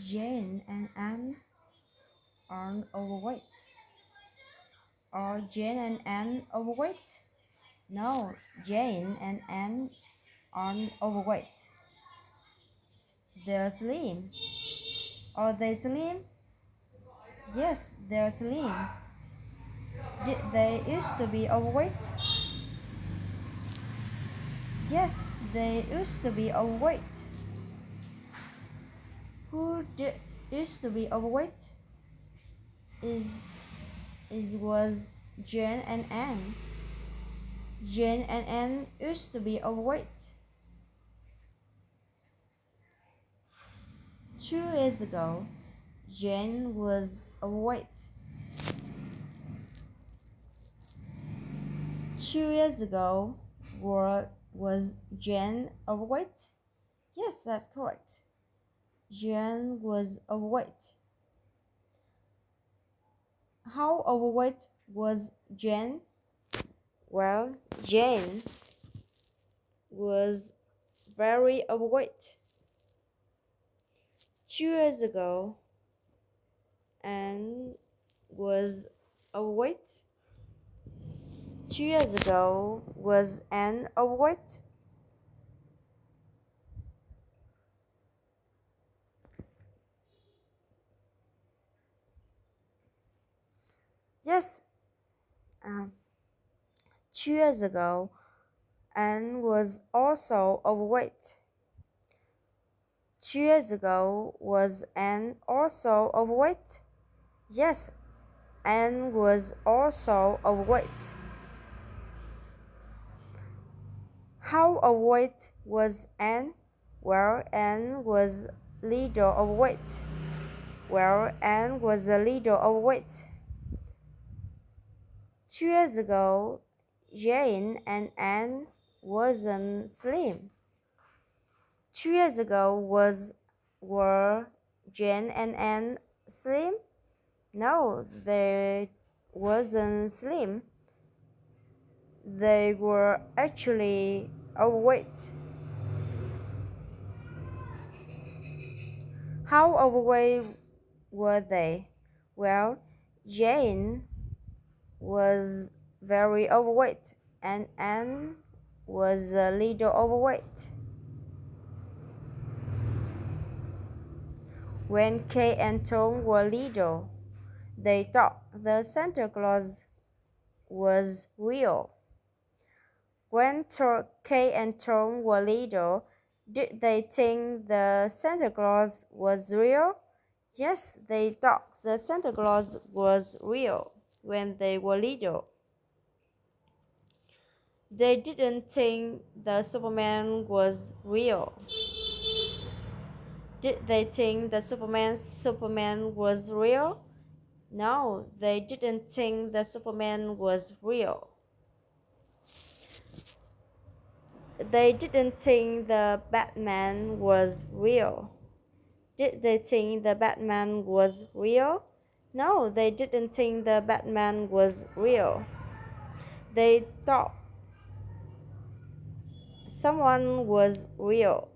Jane and Anne aren't overweight. Are Jane and Anne overweight? No, Jane and Anne aren't overweight. They're slim. Are they slim? Yes, they're slim. Did they used to be overweight? Yes, they used to be overweight. Who did used to be overweight? Is is was Jane and Anne. Jane and Anne used to be overweight. 2 years ago, Jane was overweight. 2 years ago, was Jane overweight? Yes, that's correct. Jane was overweight. How overweight was Jane? Well, Jane was very overweight. 2 years ago, Anne was overweight. 2 years ago, was Anne overweight? Yes. Um, 2 years ago, Anne was also overweight. 2 years ago, was Anne also overweight? Yes, Anne was also overweight. How overweight was Anne? Well, Anne was little overweight. Well, Anne was a little overweight. 2 years ago, Jane and Anne wasn't slim. 2 years ago, were Jane and Anne slim? No, they wasn't slim. They were actually overweight. How overweight were they? Well, Jane was very overweight and Anne was a little overweight. When Kay and Tom were little, they thought the Santa Claus was real. When Kay and Tom were little, did they think the Santa Claus was real? Yes, they thought the Santa Claus was real when they were little. They didn't think the Superman was real. Did they think the Superman was real? No, they didn't think the Superman was real. They didn't think the Batman was real. Did they think the Batman was real? No, they didn't think the Batman was real. They thought someone was real.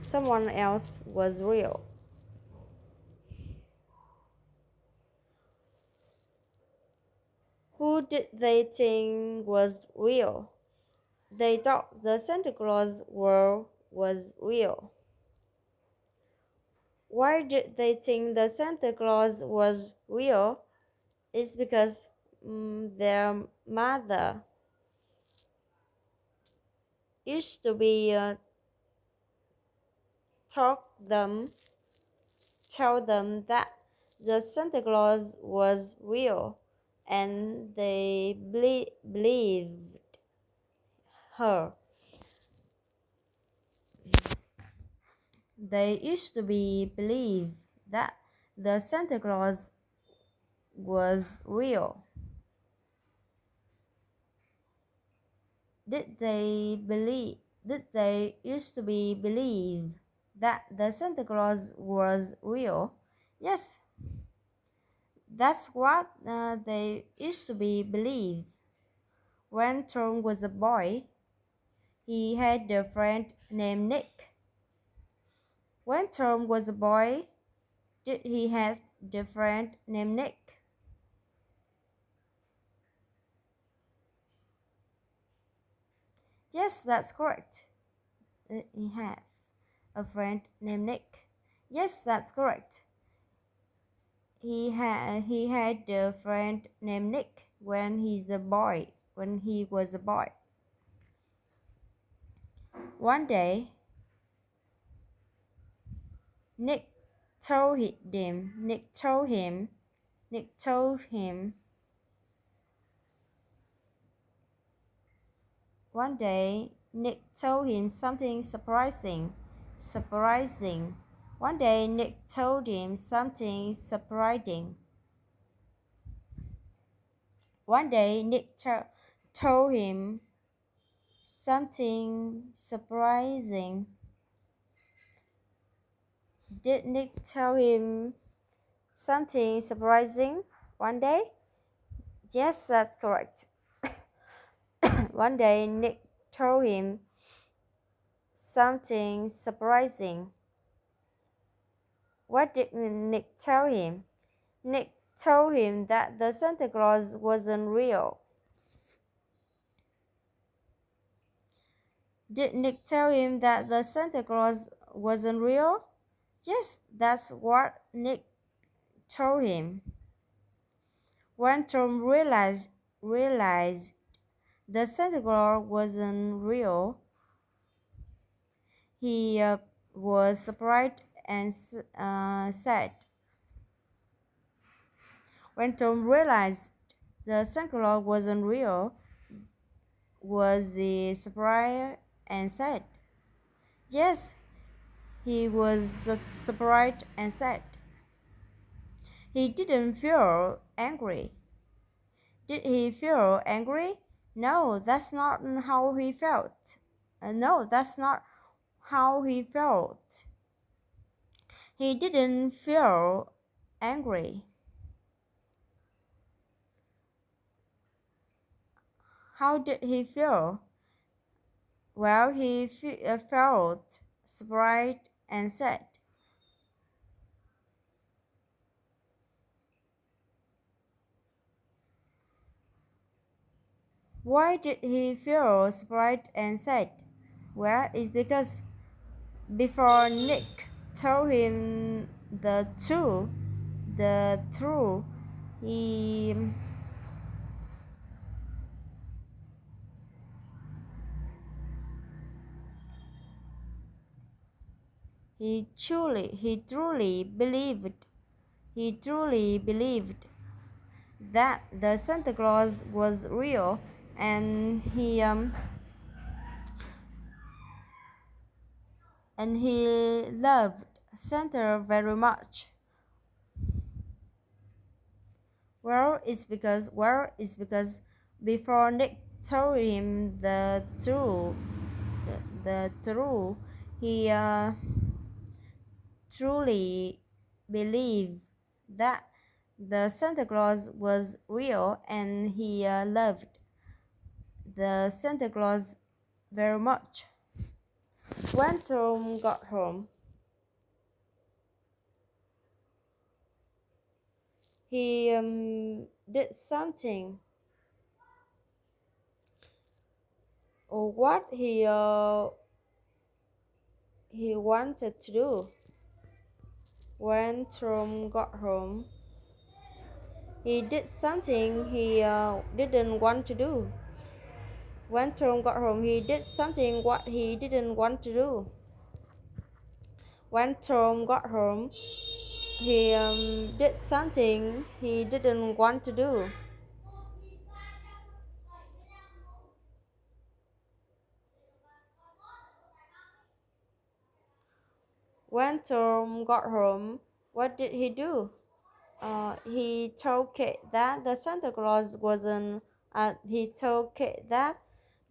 Someone else was real. Who did they think was real? They thought the Santa Claus world was real. Why did they think the Santa Claus was real? It's because their mother used to be them tell them that the Santa Claus was real, and they believed her. They used to be believe that the Santa Claus was real. Did they used to be believe that the Santa Claus was real? Yes, that's what they used to be believe. When Tom was a boy, he had a friend named Nick. When Tom was a boy, did he have a friend named Nick? Yes, that's correct. He had a friend named Nick. Yes, that's correct. He had a friend named Nick when he was a boy. One day, Nick told him. Nick told him. One day, Nick told him something surprising. Surprising. One day, Nick told him something surprising. One day, Nick told him something surprising. Did Nick tell him something surprising one day? Yes, that's correct. One day, Nick told him something surprising. What did Nick tell him? Nick told him that the Santa Claus wasn't real. Did Nick tell him that the Santa Claus wasn't real? Yes, that's what Nick told him. When Tom realized the Santa Claus wasn't real, he was surprised and sad. When Tom realized the Santa Claus wasn't real, was he surprised and sad? Yes, he was surprised and sad. He didn't feel angry. Did he feel angry? No, that's not how he felt. No, that's not how he felt. He didn't feel angry. How did he feel? Well, he felt surprised and sad. Why did he feel surprised and sad? Well, it's because before Nick told him the truth, he he truly believed that the Santa Claus was real, and he loved Santa very much. It's because before Nick told him the truth, he truly believed that the Santa Claus was real, and he loved the Santa Claus very much. When Tom got home, he did something, or what he wanted to do. When Tom got home, he did something he didn't want to do. When Tom got home, he did something what he didn't want to do. When Tom got home, he did something he didn't want to do. When Tom got home, what did he do? He told Kate that the Santa Claus wasn't. He told Kate that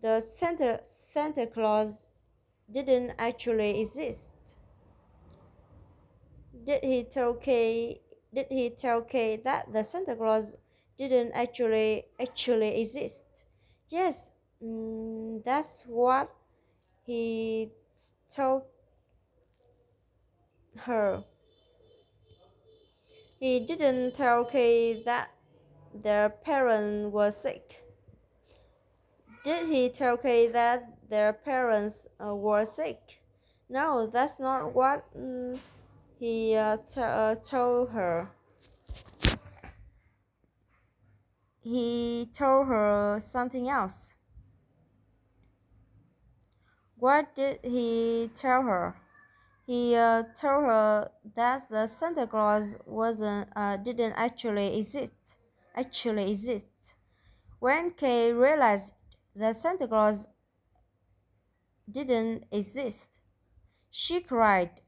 the Santa Claus didn't actually exist. Did he tell Kate? Did he tell Kate that the Santa Claus didn't actually exist? Yes, that's what he told her. He didn't tell Kay that their parents were sick. Did he tell Kay that their parents were sick? No, that's not what he told her. He told her something else. What did he tell her? He told her that the Santa Claus didn't actually exist. Actually exist. When Kay realized that Santa Claus didn't exist, she cried.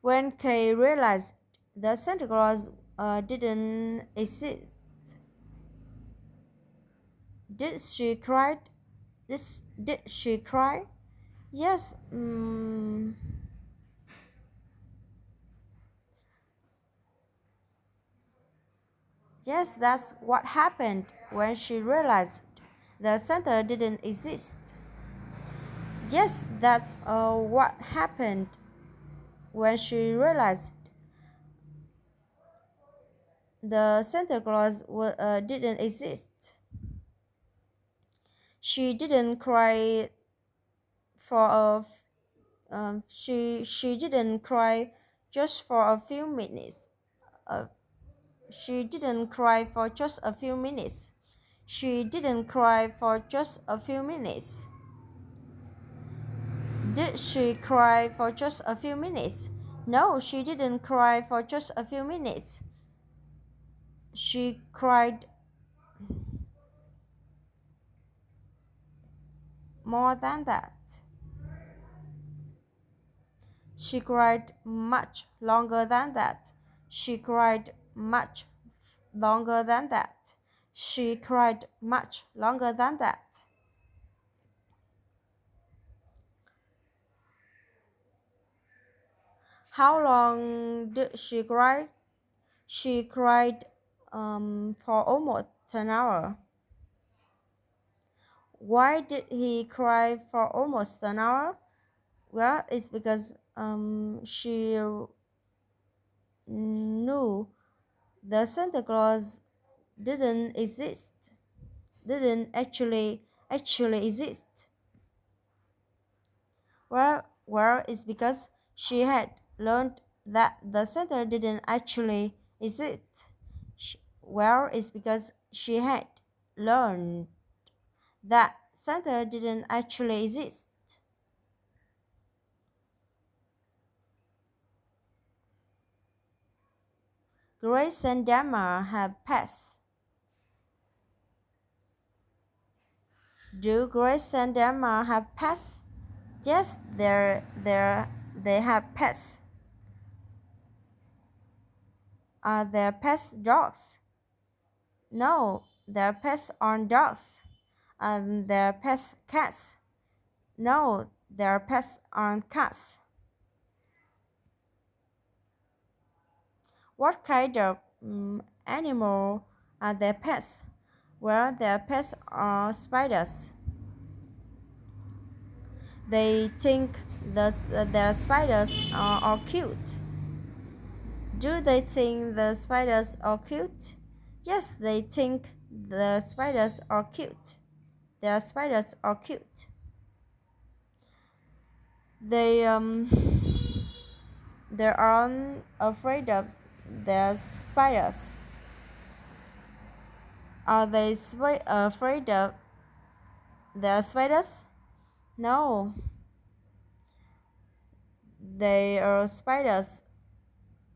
When Kay realized that Santa Claus didn't exist, did she cry? Did she cry? Yes. Yes, that's what happened when she realized that Santa didn't exist. Yes, that's what happened when she realized the Santa Claus didn't exist. She didn't cry for a she didn't cry just for a few minutes. Uh, she didn't cry for just a few minutes. She didn't cry for just a few minutes. Did she cry for just a few minutes? No, she didn't cry for just a few minutes. She cried more than that. She cried much longer than that. She cried much longer than that. She cried much longer than that. How long did she cry? She cried for almost an hour. Why did he cry for almost an hour? Well, it's because she knew the Santa Claus didn't exist, didn't actually exist. Well, it's because she had learned that the Santa didn't actually exist. Well, it's because she had learned that Santa didn't actually exist. Grace and Dama have pets. Do Grace and Dama have pets? Yes, they have pets. Are their pets dogs? No, their pets aren't dogs. And their pets cats? No, their pets aren't cats. What kind of animal are their pets? Well, their pets are spiders. They think their spiders are cute. Do they think the spiders are cute? Yes, they think the spiders are cute. Their spiders are cute. They aren't afraid of their spiders. Are they afraid of their spiders? No. They are spiders.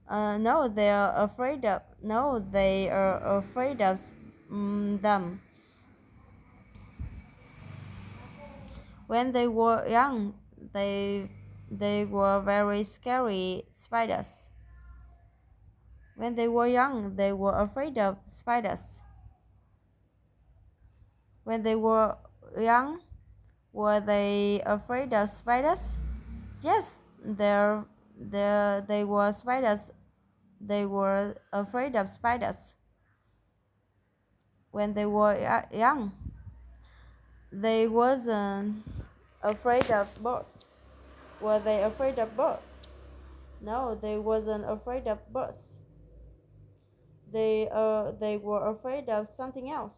No, they are afraid of. No, they are afraid of them. When they were young, they were very scary spiders. When they were young, they were afraid of spiders. When they were young, were they afraid of spiders? Yes, they were spiders. They were afraid of spiders. When they were young, they wasn't. afraid of birds? Were they afraid of birds? No, they wasn't afraid of birds. They were afraid of something else.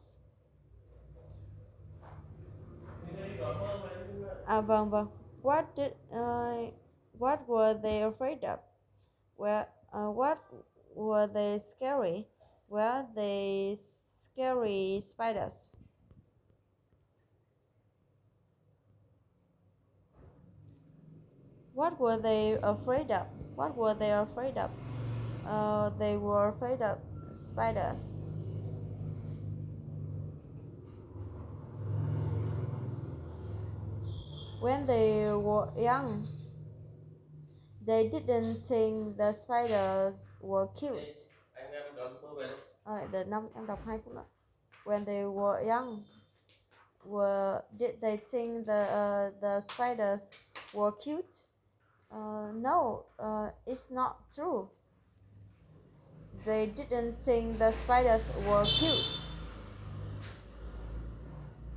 Vâng vâng. What were they afraid of? Well, what were they scary? Well, they scary spiders. What were they afraid of? What were they afraid of? They were afraid of spiders. When they were young, they didn't think the spiders were cute. Đợi năm em đọc 2 phút nữa. When they were young, did they think the spiders were cute? No, it's not true. They didn't think the spiders were cute.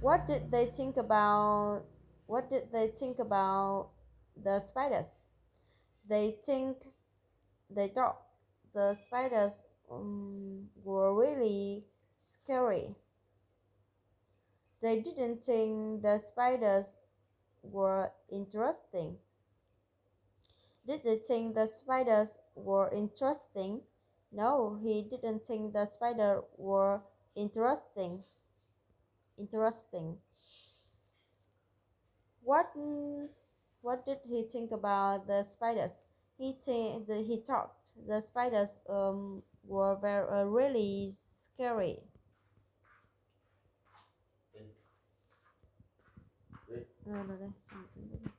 What did they think about? What did they think about the spiders? They thought the spiders were really scary. They didn't think the spiders were interesting. Did they think the spiders were interesting? No, he didn't think the spiders were interesting. What what did he think about the spiders? He thought the spiders were really scary. Rồi đây, xong.